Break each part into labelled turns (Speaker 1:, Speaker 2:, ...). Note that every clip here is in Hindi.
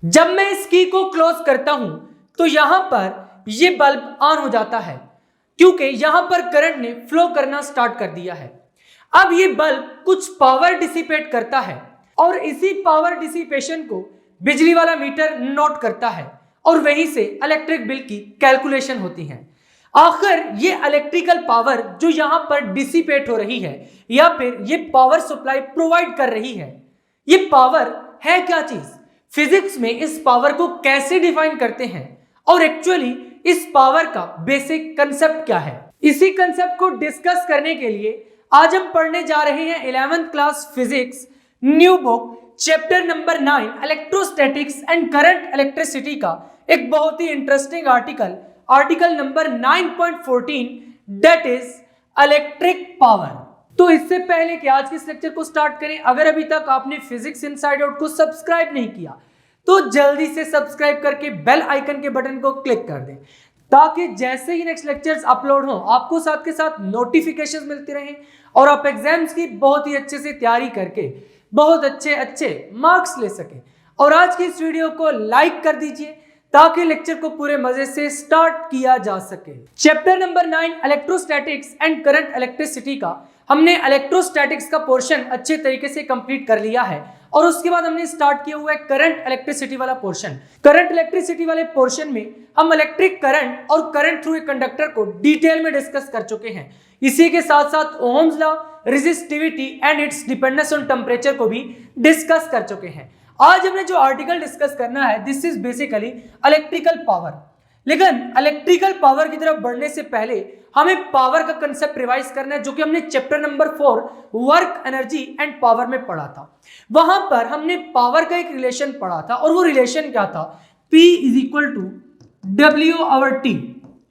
Speaker 1: जब मैं इस की को क्लोज करता हूं तो यहां पर ये बल्ब ऑन हो जाता है क्योंकि यहां पर करंट ने फ्लो करना स्टार्ट कर दिया है। अब ये बल्ब कुछ पावर डिसिपेट करता है और इसी पावर डिसिपेशन को बिजली वाला मीटर नोट करता है और वहीं से इलेक्ट्रिक बिल की कैलकुलेशन होती है। आखिर ये इलेक्ट्रिकल पावर जो यहां पर डिसिपेट हो रही है या फिर ये पावर सप्लाई प्रोवाइड कर रही है, ये पावर है क्या चीज, फिजिक्स में इस पावर को कैसे डिफाइन करते हैं और एक्चुअली इस पावर का बेसिक कंसेप्ट क्या है, इसी कंसेप्ट को डिस्कस करने के लिए आज हम पढ़ने जा रहे हैं 11th class physics new book chapter number 9 electrostatics and current electricity का एक बहुत ही interesting article number 9.14 that is electric power. तो इससे पहले कि आज के इस लेक्चर को स्टार्ट करें, अगर अभी तक आपने फिजिक्स इनसाइड आउट को सब्सक्राइब नहीं किया तो जल्दी से सब्सक्राइब करके बेल आइकन के बटन को क्लिक कर दें ताकि जैसे ही नेक्स्ट लेक्चर्स अपलोड हो आपको साथ के साथ नोटिफिकेशन मिलते रहें और आप एग्जाम्स की बहुत ही अच्छे से तैयारी करके बहुत अच्छे मार्क्स ले सकें। और आज की इस वीडियो को लाइक कर दीजिए ताकि लेक्चर को पूरे मजे से स्टार्ट किया जा सके। Chapter number 9 electrostatics and current electricity का हमने इलेक्ट्रोस्टैटिक्स का पोर्शन अच्छे तरीके से कंप्लीट कर लिया है और उसके बाद हमने स्टार्ट किया हुआ है करंट इलेक्ट्रिसिटी वाला पोर्शन। करंट इलेक्ट्रिसिटी वाले पोर्शन में हम इलेक्ट्रिक करंट और करंट थ्रू ए कंडक्टर को डिटेल में डिस्कस कर चुके हैं। इसी के साथ साथ Ohm's law, resistivity and it's dependence on temperature को भी डिस्कस कर चुके हैं। आज हमने जो आर्टिकल डिस्कस करना है this is basically electrical power. लेकिन इलेक्ट्रिकल पावर की तरफ बढ़ने से पहले हमें पावर का कंसेप्ट रिवाइज करना है जो कि हमने chapter number 4 work energy and power में पढ़ा था। वहां पर हमने पावर का एक रिलेशन पढ़ा था और वो रिलेशन क्या था, P is equal to W/T।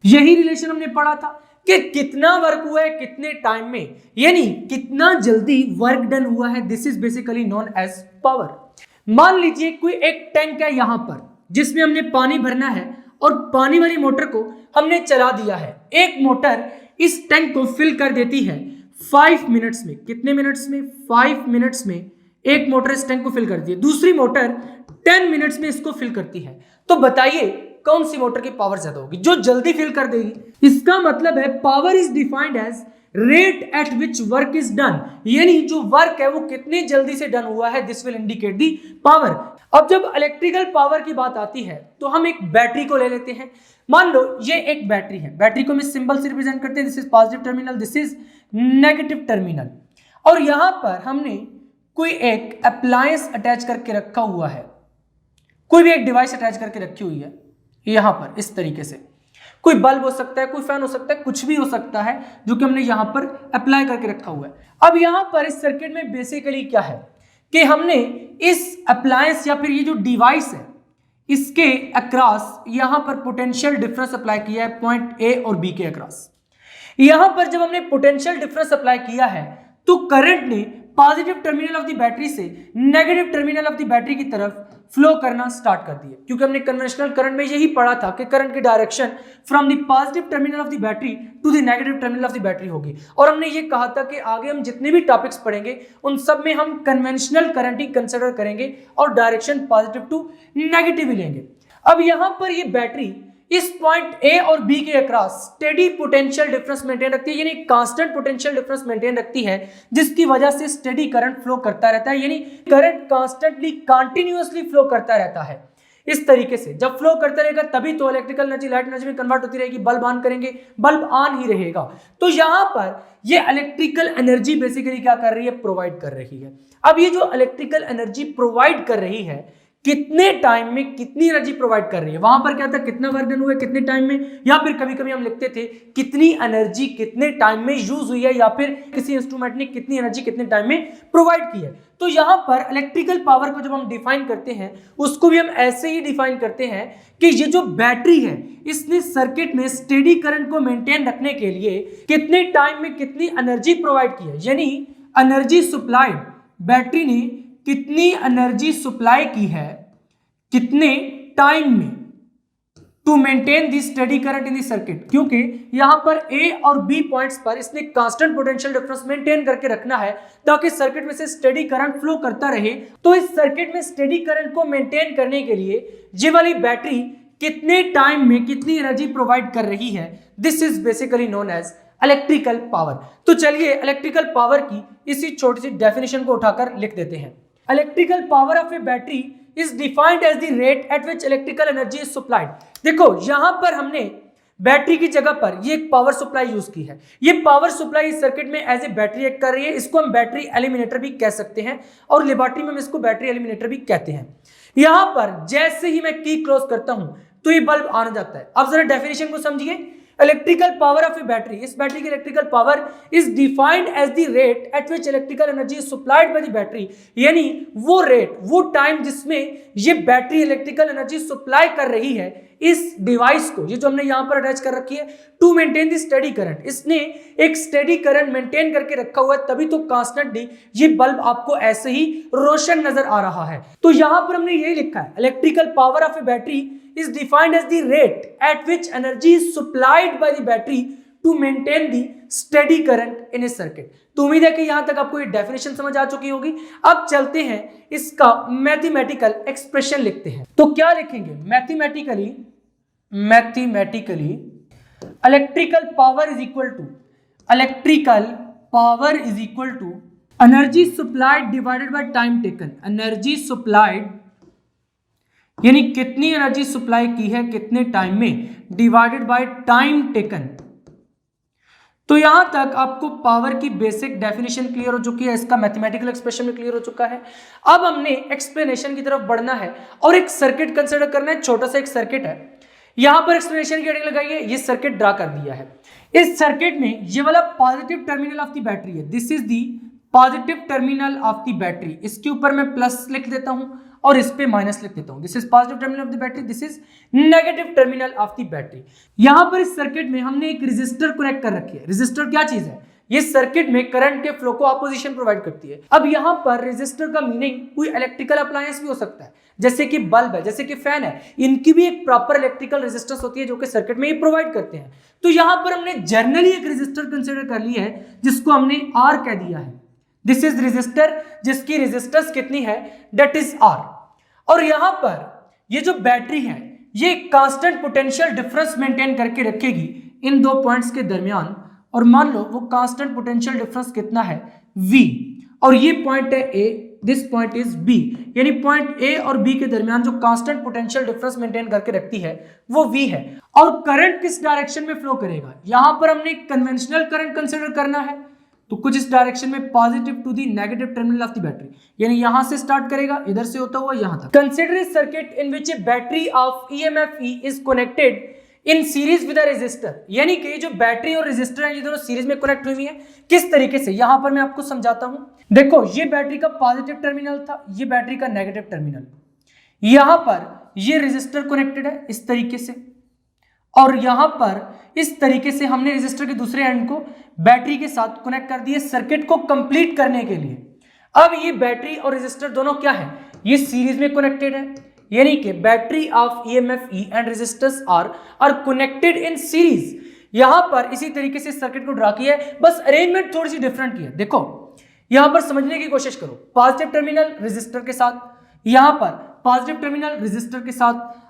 Speaker 1: यही रिलेशन हमने पढ़ा था कि कितना वर्क हुआ है कितने टाइम में, यानी कितना जल्दी वर्क डन हुआ है, this is basically known as power. मान लीजिए कोई एक टैंक है यहां पर जिसमें हमने पानी भरना है और पानी वाली मोटर को हमने चला दिया है। एक मोटर इस टैंक को फिल कर देती है 5 मिनट्स में। कितने मिनट्स में? 5 मिनट्स में एक मोटर इस टैंक को फिल करती है। दूसरी मोटर 10 मिनट्स में इसको फिल करती है। तो बताइए कौन सी मोटर की पावर ज्यादा होगी? जो जल्दी फिल कर देगी। इसका मतलब है power is defined as rate at which work is done, यानी जो वर्क है वो कितनी जल्दी से डन हुआ है, this will indicate the power. अब जब इलेक्ट्रिकल पावर की बात आती है तो हम एक बैटरी को ले लेते हैं। मान लो ये एक बैटरी है, बैटरी को हम इस सिंबल से रिप्रेजेंट करते हैं, this is positive terminal, this is negative terminal. और यहां पर हमने कोई एक अप्लायंस अटैच करके रखा हुआ है, कोई भी एक डिवाइस अटैच करके रखी हुई है यहां पर इस तरीके से। कोई बल्ब हो सकता है, कोई फैन हो सकता है, कुछ भी हो सकता है जो कि हमने यहां पर अप्लाई करके रखा हुआ है। अब यहां पर इस सर्किट में बेसिकली क्या है कि हमने इस अप्लायंस या फिर ये जो डिवाइस है इसके अक्रॉस यहां पर पोटेंशियल डिफरेंस अप्लाई किया है पॉइंट ए और बी के अक्रॉस। यहां पर जब हमने पोटेंशियल डिफरेंस अप्लाई किया है तो करंट ने positive terminal of the battery से negative terminal of the battery की तरफ फ्लो करना स्टार्ट कर दिया, क्योंकि हमने कन्वेंशनल करंट में यही पढ़ा था कि करंट की direction from the positive terminal of the battery to the negative terminal of the battery होगी। और हमने ये कहा था कि आगे हम जितने भी टॉपिक्स पढ़ेंगे उन सब में हम कन्वेंशनल करंट ही कंसिडर करेंगे और डायरेक्शन पॉजिटिव टू नेगेटिव ही लेंगे। अब यहां पर ये बैटरी इस पॉइंट ए और बी के across steady potential difference maintain रखती है, यानी कांस्टेंट पोटेंशियल डिफरेंस मेंटेन रखती है, जिसकी वजह से स्टेडी करंट फ्लो करता रहता है, यानी करंट कांस्टेंटली कंटिन्यूअसली फ्लो करता रहता है। इस तरीके से जब फ्लो करता रहेगा तभी तो इलेक्ट्रिकल एनर्जी लाइट एनर्जी में कन्वर्ट होती रहेगी। बल्ब ऑन करेंगे, बल्ब ऑन ही रहेगा। तो यहां पर ये इलेक्ट्रिकल एनर्जी बेसिकली क्या कर रही है, प्रोवाइड कर रही है। अब ये जो इलेक्ट्रिकल एनर्जी प्रोवाइड कर रही है कितने टाइम में कितनी एनर्जी प्रोवाइड कर रही है, वहां पर क्या था, कितना वर्क डन हुआ है कितने टाइम में, या फिर कभी कभी हम लिखते थे कितनी एनर्जी कितने टाइम में यूज हुई है, या फिर किसी इंस्ट्रूमेंट ने कितनी एनर्जी कितने टाइम में प्रोवाइड की है। तो यहां पर इलेक्ट्रिकल पावर को जब हम डिफाइन करते हैं उसको भी हम ऐसे ही डिफाइन करते हैं कि ये जो बैटरी है इसने सर्किट में स्टेडी करंट को मेंटेन रखने के लिए कितने टाइम में कितनी एनर्जी प्रोवाइड की है, यानी एनर्जी सप्लाइड, बैटरी ने कितनी एनर्जी सप्लाई की है कितने टाइम में। To maintain the steady current in the circuit, क्योंकि यहां पर ए और बी पॉइंट्स पर इसने कांस्टेंट पोटेंशियल डिफरेंस मेंटेन करके रखना है ताकि सर्किट में से स्टडी करंट फ्लो करता रहे। तो इस सर्किट में स्टडी करंट को मेंटेन करने के लिए ये वाली बैटरी कितने टाइम में कितनी एनर्जी प्रोवाइड कर रही है, this is basically known as electrical power. तो चलिए इलेक्ट्रिकल पावर की इसी छोटी सी डेफिनेशन को उठाकर लिख देते हैं। Electrical power of a battery is defined as the rate at which electrical energy is supplied। देखो यहां पर हमने बैटरी की जगह पर ये एक पावर सप्लाई यूज की है। ये पावर सप्लाई इस सर्किट में एज ए बैटरी एक्ट कर रही है। इसको हम बैटरी एलिमिनेटर भी कह सकते हैं और लेबोरेटरी में हम इसको बैटरी एलिमिनेटर भी कहते हैं। यहां पर जैसे ही मैं की क्लोज करता हूं तो ये बल्ब ऑन हो जाता है। अब जरा डेफिनेशन को समझिए। Electrical power of a battery, इस बैटरी की electrical power is defined as the rate at which electrical energy is supplied by the battery, यानी वो रेट, वो टाइम जिसमें ये बैटरी इलेक्ट्रिकल एनर्जी सप्लाई कर रही है इस डिवाइस को, ये जो हमने यहां पर अटैच कर रखी है, to maintain the steady current. इसने एक स्टडी करंट मेंटेन करके रखा हुआ है, तभी तो कॉन्स्टेंटली ये बल्ब आपको ऐसे ही रोशन नजर आ रहा है। तो यहां पर हमने यही लिखा है, electrical power of a battery is defined as the rate at which energy is supplied by the battery to maintain the steady current in a circuit। तो उम्मीद है कि यहां तक आपको ये डेफिनेशन समझ आ चुकी होगी। अब चलते हैं इसका मैथमेटिकल एक्सप्रेशन लिखते हैं। तो क्या लिखेंगे mathematically electrical power is equal to energy supplied divided by time taken. Energy supplied यानी कितनी एनर्जी सप्लाई की है कितने टाइम में, डिवाइडेड बाय टाइम टेकन। तो यहां तक आपको पावर की बेसिक डेफिनेशन क्लियर हो चुकी है, इसका मैथमेटिकल एक्सप्रेशन में क्लियर हो चुका है। अब हमने एक्सप्लेनेशन की तरफ बढ़ना है और एक सर्किट कंसीडर करना है। छोटा सा एक सर्किट है, यहां पर एक्सप्लेनेशन की हेडिंग लगाई है, ये सर्किट ड्रा कर दिया है। इस सर्किट में ये वाला positive terminal of the battery है, this is the positive terminal of the battery. इसके ऊपर मैं प्लस लिख देता हूं और इस पे माइनस लिख देता हूं। This is positive terminal of the battery, this is negative terminal of the battery. यहां पर इस सर्किट में हमने एक रेजिस्टर कनेक्ट कर रखी है। रेजिस्टर क्या चीज है, ये सर्किट में करंट के फ्लो को ऑपोजिशन प्रोवाइड करती है। अब यहां पर रेजिस्टर का मीनिंग कोई इलेक्ट्रिकल अप्लायंस भी हो सकता है, जैसे कि बल्ब है, जैसे कि फैन है, इनकी भी एक प्रॉपर इलेक्ट्रिकल रेजिस्टेंस होती है जो कि सर्किट में ये प्रोवाइड करते हैं। तो यहां पर हमने जनरली एक रेजिस्टर कंसीडर कर लिया है जिसको हमने आर कह दिया है। दिस इज रेजिस्टर जिसकी रेजिस्टेंस कितनी है, दैट इज आर। और यहां पर ये जो बैटरी है ये कांस्टेंट पोटेंशियल डिफरेंस मेंटेन करके रखेगी इन दो पॉइंट्स के दरमियान। और मान लो वो कांस्टेंट पोटेंशियल डिफरेंस कितना है, V, और ये पॉइंट है A, this point is B, यानी पॉइंट A और B के दरमियान जो कांस्टेंट पोटेंशियल डिफरेंस मेंटेन करके रखती है वो V है। और करंट किस डायरेक्शन में फ्लो करेगा, यहां पर हमने कन्वेंशनल करंट कंसीडर करना है, तो कुछ इस डायरेक्शन में positive to the negative terminal of the battery, यानी यहां से स्टार्ट करेगा, इधर से होता हुआ यहां तक। Consider a circuit in which a battery of EMF E is connected in series with a resistor, यानी कि जो बैटरी और रेजिस्टर है ये दोनों सीरीज में कनेक्ट हुई है। किस तरीके से, यहां पर मैं आपको समझाता हूं। देखो ये बैटरी का पॉजिटिव टर्मिनल था, ये बैटरी का नेगेटिव टर्मिनल, यहां पर ये रेजिस्टर कनेक्टेड है इस तरीके से, और यहां पर इस तरीके से हमने रेजिस्टर के दूसरे एंड को बैटरी के साथ कनेक्ट कर दिए सर्किट को कंप्लीट करने के लिए। अब ये बैटरी और रेजिस्टर दोनों क्या है, ये सीरीज में कनेक्टेड है, यानी कि battery of EMF E and resistors are connected in series. यहां पर इसी तरीके से सर्किट को ड्रा किया है, बस अरेंजमेंट थोड़ी सी डिफरेंट की है। देखो यहां पर समझने की कोशिश करो, पॉजिटिव टर्मिनल रेजिस्टर के साथ, यहां पर पॉजिटिव टर्मिनल रेजिस्टर के साथ,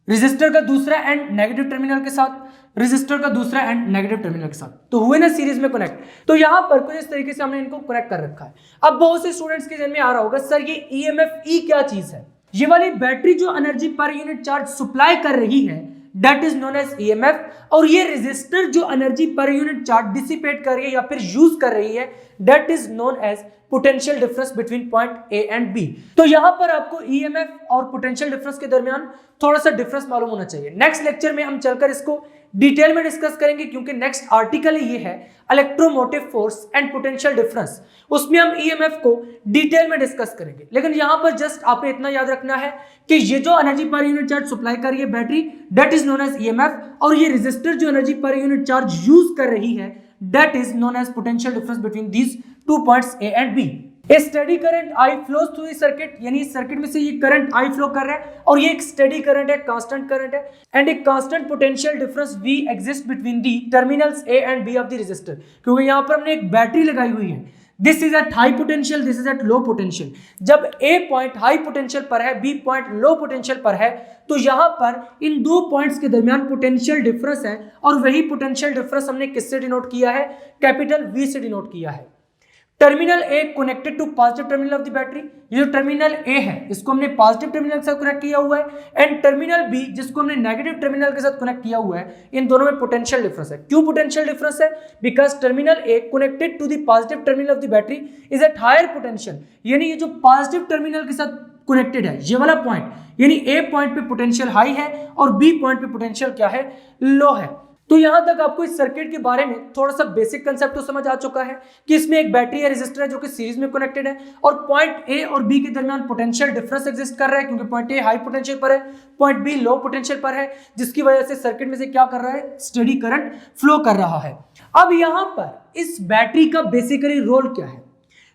Speaker 1: रेजिस्टर का दूसरा एंड नेगेटिव टर्मिनल के साथ, रेजिस्टर का दूसरा एंड नेगेटिव टर्मिनल के साथ, तो हुए ना सीरीज में कनेक्ट। तो यहां पर कुछ इस तरीके से हमने इनको कनेक्ट कर रखा है। अब बहुत से स्टूडेंट्स के जहन में आ रहा होगा, सर ये EMF E क्या चीज है, ये वाली बैटरी जो energy per unit charge supply कर रही है that is known as EMF, और ये रेजिस्टर जो energy per unit charge dissipate कर रही है या फिर यूज कर रही है that is known as potential difference between point A and B। तो यहां पर आपको EMF और पोटेंशियल डिफरेंस के दरमियान थोड़ा सा डिफरेंस मालूम होना चाहिए। नेक्स्ट लेक्चर में हम चलकर इसको डिटेल में डिस्कस करेंगे, क्योंकि नेक्स्ट आर्टिकल ये है electromotive force and potential difference, उसमें हम EMF को डिटेल में डिस्कस करेंगे। लेकिन यहां पर जस्ट आपने इतना याद रखना है कि ये जो energy per unit charge supply कर रही है battery that is known as EMF, और ये रेजिस्टर जो energy per unit charge use कर रही है that is known as potential difference between these two points A and B। A steady current I flows through the circuit, यानी इस सर्किट में से ये करंट आई फ्लो कर रहा है और ये एक स्टेडी करंट है, कांस्टेंट करंट है, एंड एक constant potential difference V exist between the terminals A and B of the resistor, क्योंकि यहाँ पर हमने एक बैटरी लगाई हुई है। This is at high potential, this is at low potential. जब A पॉइंट हाई पोटेंशियल पर है, B पॉइंट लो पोटेंशियल पर है, तो यहां पर इन दो पॉइंट्स के दरमियान पोटेंशियल डिफरेंस है, और वही पोटेंशियल डिफरेंस हमने किससे डिनोट किया है? कैपिटल V से डिनोट किया है। Terminal A connected to positive terminal of the battery, ये जो टर्मिनल A है इसको हमने पॉजिटिव टर्मिनल के साथ कनेक्ट किया हुआ है, एंड टर्मिनल B जिसको हमने नेगेटिव टर्मिनल के साथ कनेक्ट किया हुआ है, इन दोनों में पोटेंशियल डिफरेंस है। क्यों पोटेंशियल डिफरेंस है? Because terminal A connected to the positive terminal of the battery is at higher potential, यानी ये जो पॉजिटिव टर्मिनल के साथ कनेक्टेड है ये वाला पॉइंट, यानी A पॉइंट पे पोटेंशियल हाई है और B पॉइंट पे पोटेंशियल क्या है? लो है। तो यहां तक आपको इस सर्किट के बारे में थोड़ा सा बेसिक कंसेप्ट तो समझ आ चुका है कि इसमें एक बैटरी या रेजिस्टर है जो कि सीरीज में कनेक्टेड है, और पॉइंट A और B के दरमियान पोटेंशियल डिफरेंस एग्जिस्ट कर रहा है, क्योंकि पॉइंट A हाई पोटेंशियल पर है, पॉइंट B लो पोटेंशियल पर है, जिसकी वजह से सर्किट में से क्या कर रहा है? स्टेडी करंट फ्लो कर रहा है। अब यहां पर इस बैटरी का बेसिकली रोल क्या है?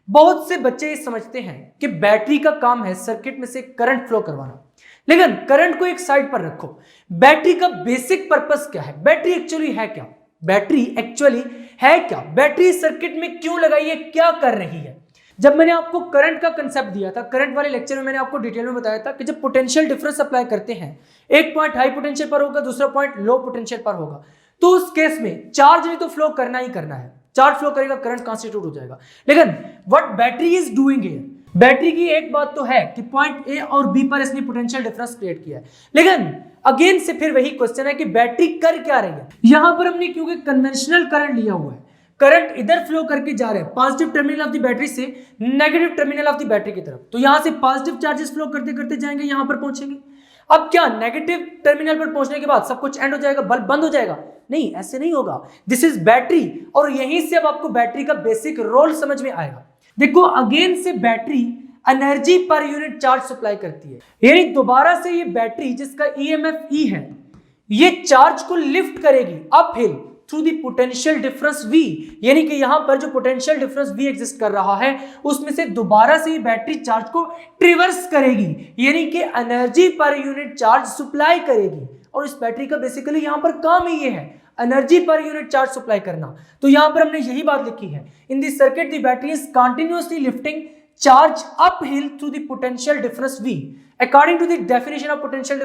Speaker 1: बहुत से बच्चे ये समझते हैं कि बैटरी का काम है सर्किट में से करंट फ्लो करवाना, लेकिन करंट को एक साइड पर रखो। बैटरी का बेसिक पर्पस क्या है? बैटरी एक्चुअली है क्या? बैटरी एक्चुअली है क्या? बैटरी सर्किट में क्यों लगाई है? क्या कर रही है? जब मैंने आपको करंट का कंसेप्ट दिया था, करंट वाले लेक्चर में मैंने आपको डिटेल में बताया था कि जब पोटेंशियल डिफरेंस अप्लाई करते हैं, एक पॉइंट हाई पोटेंशियल पर होगा, दूसरा पॉइंट लो पोटेंशियल पर होगा, तो उस केस में चार्ज नहीं तो फ्लो करना ही करना है। चार्ज फ्लो करेगा, करंट कॉन्स्टिट्यूट हो जाएगा। लेकिन what battery is doing here, battery की एक बात तो है कि पॉइंट A और B पर इसने पोटेंशियल डिफरेंस क्रिएट किया है, लेकिन अगेन से फिर वही क्वेश्चन है कि बैटरी कर क्या रही है? यहां पर हमने क्योंकि कन्वेंशनल करंट लिया हुआ है, करंट इधर फ्लो करके जा रहे हैं positive terminal of the battery से negative terminal of the battery की तरफ, तो यहां से पॉजिटिव चार्जेस फ्लो करते करते जाएंगे, यहां पर पहुंचेंगे। अब क्या नेगेटिव टर्मिनल पर पहुंचने के बाद सब कुछ एंड हो जाएगा, बल्ब बंद हो जाएगा? नहीं, ऐसे नहीं होगा। दिस इज बैटरी, और यहीं से अब आपको बैटरी का बेसिक रोल समझ में आएगा। देखो, अगेन से battery energy per unit charge supply करती है, यानी दोबारा से ये बैटरी जिसका EMF E है, ये चार्ज को लिफ्ट करेगी up hill through the potential difference V, यानी कि यहां पर जो पोटेंशियल डिफरेंस V एग्जिस्ट कर रहा है उसमें से दोबारा से ये बैटरी चार्ज को ट्रिवर्स करेगी, यानी कि energy per unit charge supply करेगी। और इस बैटरी का बेसिकली यहां पर काम ही ये है, energy per unit charge supply करना। तो यहां पर हमने यही बात लिखी है, in the circuit the battery is continuously lifting charge uphill through the potential difference V. According to the definition of potential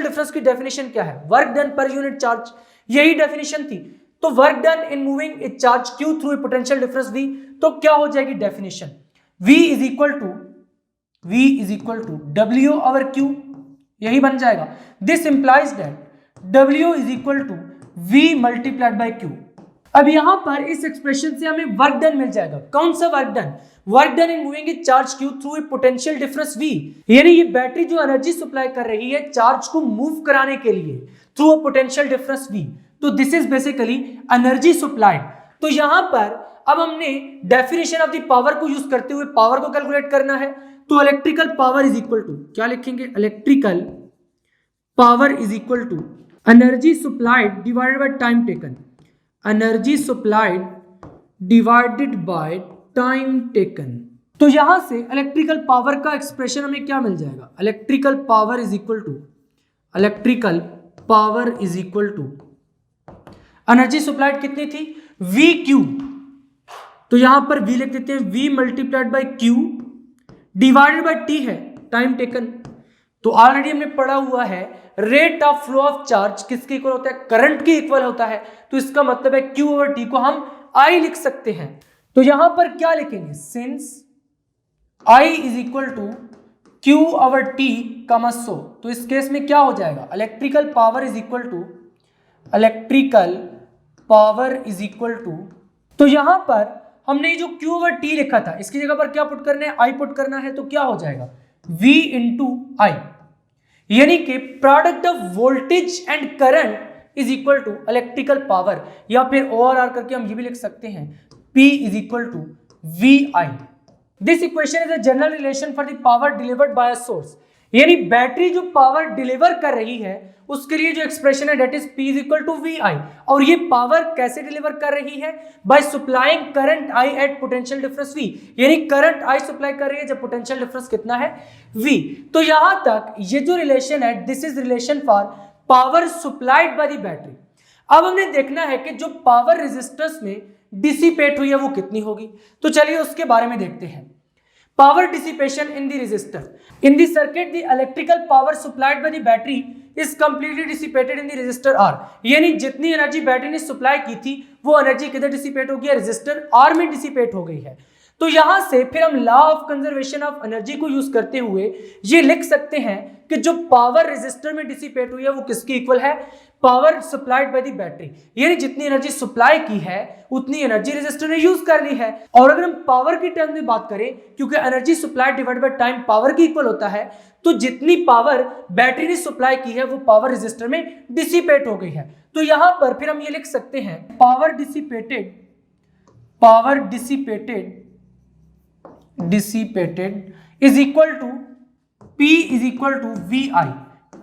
Speaker 1: difference की definition क्या है? Work done per unit charge, यही definition थी। तो work done in moving a charge Q through a potential difference V, तो क्या हो जाएगी definition? V is equal to W over Q, यही बन जाएगा। This implies that W is equal to V multiplied by Q। अब यहां पर इस एक्सप्रेशन से हमें वर्क डन मिल जाएगा। कौन सा work done? Work done in moving A charge Q through a potential difference V, यानी ये बैटरी जो एनर्जी सप्लाई कर रही है चार्ज को मूव कराने के लिए through a potential difference V, तो this is basically energy supplied. तो यहां पर अब हमने डेफिनेशन ऑफ द पावर को यूज करते हुए पावर को कैलकुलेट करना है, तो electrical power is equal to क्या लिखेंगे? Electrical power is equal to energy supplied divided by time taken, energy supplied divided by time taken. तो यहां से इलेक्ट्रिकल पावर का एक्सप्रेशन हमें क्या मिल जाएगा? Electrical power is equal to energy supplied कितनी थी? VQ, तो यहां पर V लिख देते हैं, V multiplied by Q divided by T है टाइम टेकन। तो ऑलरेडी हमने पढ़ा हुआ है rate of flow of charge किसके इक्वल होता है? करंट के इक्वल होता है। तो इसका मतलब है Q ओवर T को हम I लिख सकते हैं। तो यहां पर क्या लिखेंगे? Since I is equal to Q over T comma 100, तो इस केस में क्या हो जाएगा? Electrical power is equal to तो यहां पर हमने जो Q ओवर T लिखा था इसकी जगह पर क्या पुट करना है? I पुट करना है। तो क्या हो जाएगा? V इंटू I, यानी कि product of voltage and current is equal to electrical power, या फिर OR करके हम ये भी लिख सकते हैं P is equal to VI। This equation is a general relation for the power delivered by a source, यानी बैटरी जो पावर डिलीवर कर रही है उसके लिए जो एक्सप्रेशन है that is P is equal to VI, और ये पावर कैसे डिलीवर कर रही है? By supplying current I at potential difference V, यानी करंट I सप्लाई कर रही है जब पोटेंशियल डिफरेंस कितना है V। तो यहां तक ये जो रिलेशन है this is relation for power supplied by the battery. अब हमने देखना है कि जो पावर रेजिस्टर्स में डिसिपेट हुई है वो कितनी होगी, तो चलिए उसके बारे में देखते हैं। Power dissipation in the resistor. In the circuit, the electrical power supplied by the battery is completely dissipated in the resistor R. यानी जितनी एनर्जी बैटरी ने सप्लाई की थी वो एनर्जी किधर डिसिपेट हो गई है? रेजिस्टर R में डिसिपेट हो गई है। तो यहां से फिर हम law of conservation of energy को यूज करते हुए ये लिख सकते हैं कि जो पावर रेजिस्टर में डिसिपेट हुई है वो किसकी इक्वल है? Power supplied by the battery, यानी जितनी एनर्जी सप्लाई की है उतनी एनर्जी रेजिस्टर ने यूज कर ली है। और अगर हम पावर की टर्म में बात करें, क्योंकि energy supplied divide by time power की इक्वल होता है, तो जितनी पावर बैटरी ने सप्लाई की है वो पावर रेजिस्टर में डिसिपेट हो गई है। तो यहां पर फिर हम ये लिख सकते हैं power dissipated is equal to P is equal to VI,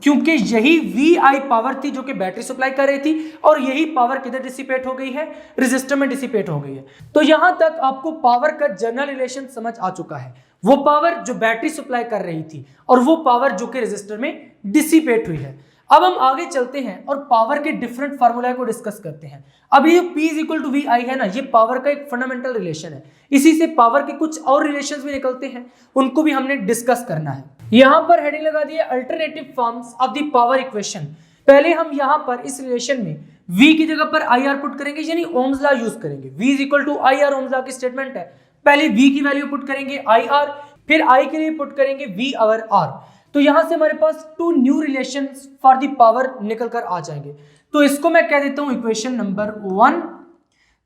Speaker 1: क्योंकि यही VI पावर थी जो कि बैटरी सप्लाई कर रही थी और यही पावर किधर डिसिपेट हो गई है? रेजिस्टर में डिसिपेट हो गई है। तो यहां तक आपको पावर का जनरल रिलेशन समझ आ चुका है, वो पावर जो बैटरी सप्लाई कर रही थी और वो पावर जो कि रेजिस्टर में डिसिपेट हुई है। अब हम आगे चलते हैं और पावर के डिफरेंट फार्मूला को डिस्कस करते हैं। अब ये P is equal to VI है ना, ये पावर का एक फंडामेंटल रिलेशन है। इसी से पावर के कुछ और रिलेशंस भी निकलते हैं, उनको भी हमने डिस्कस करना है। यहां पर हेडिंग लगा दी है alternative forms of the power equation. पहले हम यहां पर इस रिलेशन में V की जगह पर IR पुट करेंगे, यानी ओम्स लॉ यूज करेंगे। V is equal to IR Ohm's law की स्टेटमेंट है। पहले V की वैल्यू पुट करेंगे IR, फिर I के लिए पुट करेंगे V और R। तो यहां से हमारे पास two new relations for the power निकल कर आ जाएंगे। तो इसको मैं कह देता हूं इक्वेशन नंबर 1।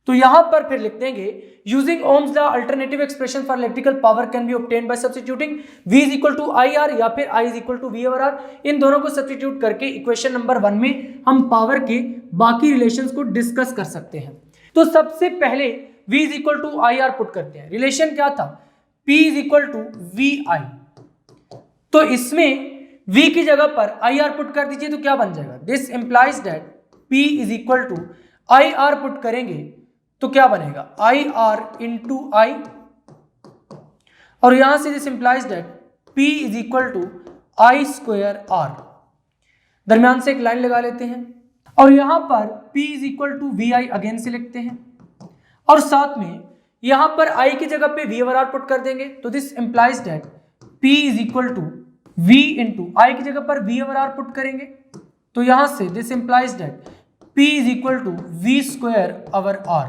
Speaker 1: तो यहां पर फिर लिख देंगे using Ohm's law alternative expression for electrical power can be obtained by substituting V is equal to IR या फिर I is equal to V over R। इन दोनों को सब्स्टिट्यूट करके इक्वेशन नंबर 1 में हम पावर के बाकी रिलेशंस को डिस्कस कर सकते हैं। तो सबसे पहले V is equal to IR put करते हैं। रिलेशन क्या था? P is equal to VI। तो इसमें V की जगह पर IR पुट कर दीजिए तो क्या बन जाएगा? This implies that P is equal to IR put करेंगे तो क्या बनेगा? IR इंटू I, और यहां से this implies that P is equal to I square R। दरमियान से एक लाइन लगा लेते हैं और यहां पर P is equal to VI again से लिखते हैं, और साथ में यहां पर I की जगह पे V ओवर R पुट कर देंगे। तो this implies that P is equal to V into I की जगह पर V ओवर R पुट करेंगे, तो यहां से this implies that P is equal to V square over R।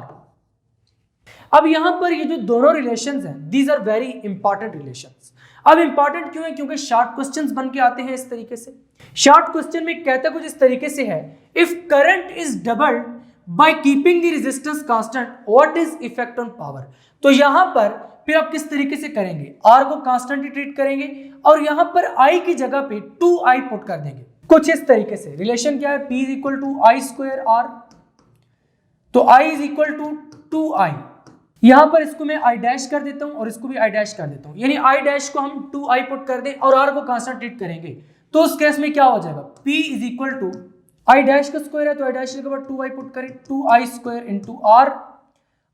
Speaker 1: अब यहां पर ये जो दोनों रिलेशंस हैं these are very important relations. अब इंपॉर्टेंट क्यों है? क्योंकि शॉर्ट क्वेश्चंस बन के आते हैं इस तरीके से। शॉर्ट क्वेश्चन में कहता कुछ इस तरीके से है, if current is doubled by keeping the resistance constant what is effect on power. तो यहां पर फिर आप किस तरीके से करेंगे? R को कांस्टेंट ट्रीट करेंगे और यहां पर I की जगह पे 2I पुट कर देंगे कुछ इस तरीके से। रिलेशन क्या है? P is equal to I square R, तो I is equal to 2I। यहां पर इसको मैं I डैश कर देता हूं और इसको भी I डैश कर देता हूं, यानी I डैश को हम 2I पुट कर दें और R को कांस्टेंट ट्रीट करेंगे, तो उस केस में क्या हो जाएगा? P is equal to I dash का स्क्वायर है तो I डैश के बाद 2I पुट करें, 2I स्क्वायर इंटू R,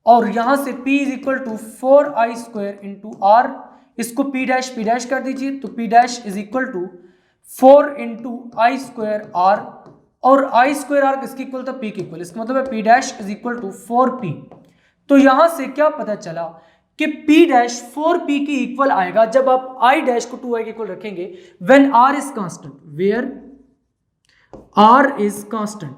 Speaker 1: और यहां से P is equal to 4I square into R। इसको P डैश कर दीजिए, तो P dash is equal to 4 into I square R, और I स्क्वायर R किसकी इक्वल था? P की इक्वल। इसका मतलब है P dash is equal to 4P। तो यहां से क्या पता चला कि P डैश 4P की इक्वल आएगा जब आप I डैश को 2I के इक्वल रखेंगे when R is constant, where R is constant.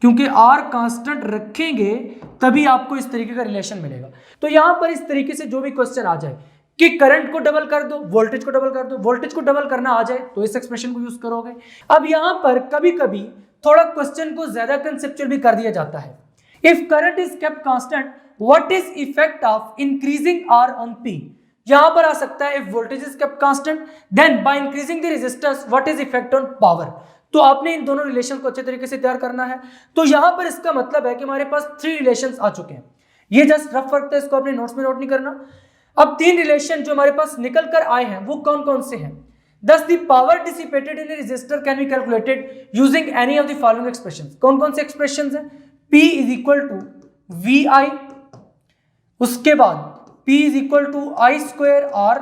Speaker 1: क्योंकि R कांस्टेंट रखेंगे तभी आपको इस तरीके का रिलेशन मिलेगा। तो यहां पर इस तरीके से जो भी क्वेश्चन आ जाए कि करंट को डबल कर दो, वोल्टेज को डबल कर दो, वोल्टेज को डबल करना आ जाए तो इस एक्सप्रेशन को यूज करोगे। अब यहां पर कभी कभी थोड़ा क्वेश्चन को ज्यादा कंसेप्चुअल भी कर दिया जाता है। If current is kept constant what is effect of increasing R on P। यहां पर आ सकता है if voltage is kept constant then by increasing the resistance what is effect on power. तो आपने इन दोनों रिलेशन को अच्छे तरीके से तैयार करना है। तो यहां पर इसका मतलब है कि हमारे पास 3 रिलेशंस आ चुके हैं। ये जस्ट रफ वर्क था, इसको अपने नोट्स में नोट नहीं करना। अब 3 रिलेशन जो हमारे पास निकल कर आए हैं वो कौन कौन से हैं? Thus the power dissipated in a resistor can be calculated using any of the following expressions. कौन कौन से expressions हैं? P is equal to VI, उसके बाद P is equal to I square R,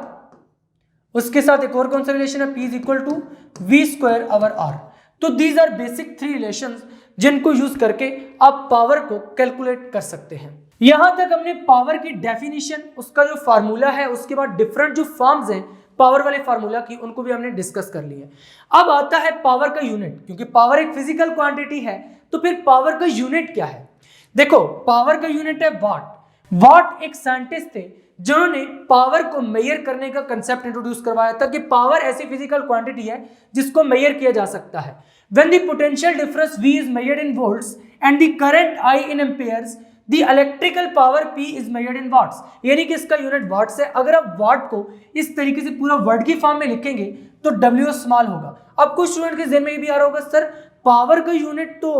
Speaker 1: उसके साथ एक और कौन सा रिलेशन है? P is equal to V square over R. तो these are basic 3 relations जिनको यूज करके आप पावर को कैलकुलेट कर सकते हैं। यहां तक हमने पावर की डेफिनेशन, उसका जो फार्मूला है, उसके बाद डिफरेंट जो फॉर्म्स हैं पावर वाले फार्मूला की, उनको भी हमने डिस्कस कर लिया। अब आता है पावर का यूनिट, क्योंकि पावर एक फिजिकल क्वांटिटी है, तो फिर पावर का यूनिट क्या है? देखो, पावर का यूनिट है वाट। वाट एक साइंटिस्ट थे जिन्होंने पावर को मेजर करने का कंसेप्ट इंट्रोड्यूस करवाया था कि पावर ऐसी फिजिकल क्वांटिटी है जिसको मेजर किया जा सकता है। When the potential difference V is measured in volts and the current I in amperes, the electrical power P is measured in watts. यानी कि इसका यूनिट वाट्स है। अगर आप वाट को इस तरीके से पूरा वर्ड की फॉर्म में लिखेंगे तो W स्मॉल होगा। अब कुछ स्टूडेंट के ज़हन में ये भी आ रहा होगा, सर पावर का यूनिट तो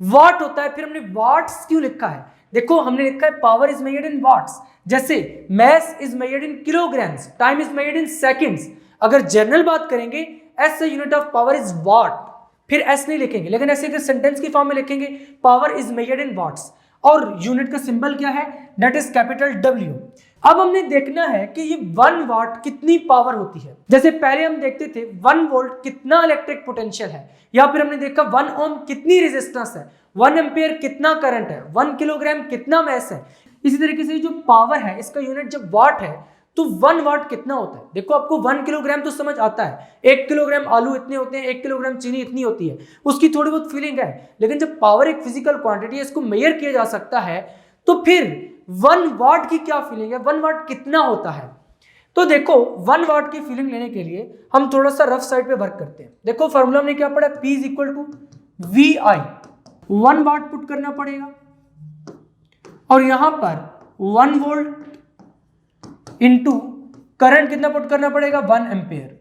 Speaker 1: वाट होता है, फिर हमने वाट्स क्यों लिखा है? देखो, हमने लिखा है power is measured in watts, जैसे mass is measured in kilograms, time is measured in seconds. अगर जनरल बात करेंगे, SI unit of power is watt, फिर एस नहीं लिखेंगे, लेकिन ऐसे अगर सेंटेंस की फॉर्म में लिखेंगे power is measured in watts, और यूनिट का सिंबल क्या है? That is capital W। अब हमने देखना है कि ये 1 वाट कितनी पावर होती है। जैसे पहले हम देखते थे 1 वोल्ट कितना इलेक्ट्रिक पोटेंशियल है, या फिर हमने देखा 1 ओम कितनी रेजिस्टेंस है, 1 एम्पियर कितना करंट है, 1 किलोग्राम कितना मैस है। इसी तरीके से जो पावर है, इसका यूनिट जब वाट है तो 1 वाट कितना होता है? देखो, आपको 1 किलोग्राम तो समझ आता है, 1 किलोग्राम आलू इतने होते हैं, 1 किलोग्राम चीनी इतनी होती है, उसकी थोड़ी बहुत फीलिंग है। लेकिन जब पावर एक फिजिकल क्वांटिटी है, इसको मेजर किया जा सकता है, तो फिर 1 वाट की क्या फीलिंग है, 1 वाट कितना होता है? तो देखो, 1 वाट की फीलिंग लेने के लिए हम थोड़ा सा रफ साइड पे वर्क करते हैं। देखो, फॉर्मूला हमने क्या पढ़ा? P is equal to VI, 1 watt put करना पड़ेगा, और यहां पर 1 वोल्ट इनटू करंट कितना पुट करना पड़ेगा? 1 एम्पियर।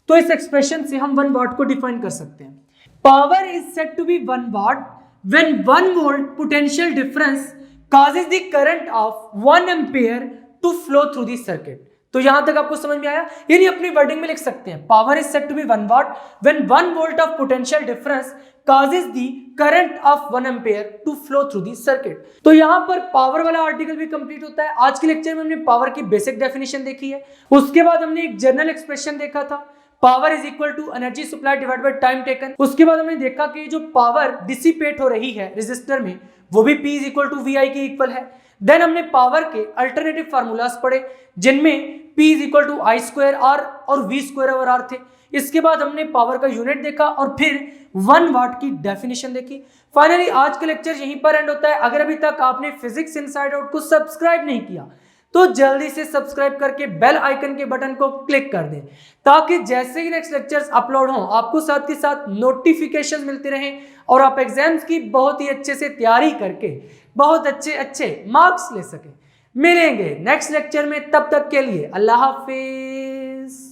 Speaker 1: तो इस एक्सप्रेशन से हम 1 वाट को डिफाइन कर सकते हैं। Power is said to be 1 watt when 1 volt potential difference causes the current of 1 ampere to flow through the circuit। तो यहां तक आपको समझ में आया? यानी अपनी वर्डिंग में लिख सकते हैं, power is said to be 1 watt when 1 volt of potential difference causes the current of 1 ampere to flow through the circuit। तो यहां पर पावर वाला आर्टिकल भी कंप्लीट होता है। आज के लेक्चर में हमने पावर की बेसिक डेफिनेशन देखी है, उसके बाद हमने एक जनरल एक्सप्रेशन देखा था, power is equal to energy supply divide by time taken. उसके बाद हमने देखा कि जो पावर डिसिपेट हो रही है रेजिस्टर में, वो भी P is equal to VI के इक्वल है। देन हमने पावर के अल्टरनेटिव फार्मूलाज पढ़े, जिनमें P is equal to I square R और V स्क्वायर ओवर R थे। इसके बाद हमने पावर का यूनिट देखा और फिर 1 वाट की डेफिनेशन देखी। फाइनली आज का लेक्चर यहीं पर एंड होता है। अगर अभी तक आपने फिजिक्स इनसाइड आउट को सब्सक्राइब नहीं किया तो जल्दी से सब्सक्राइब करके बेल आइकन के बटन को क्लिक कर दें, ताकि जैसे ही नेक्स्ट लेक्चर्स अपलोड हों आपको साथ के साथ नोटिफिकेशन मिलते रहें और आप एग्जाम्स की बहुत ही अच्छे से तैयारी करके बहुत अच्छे मार्क्स ले सकें। मिलेंगे नेक्स्ट लेक्चर में, तब तक के लिए अल्लाह हाफिज।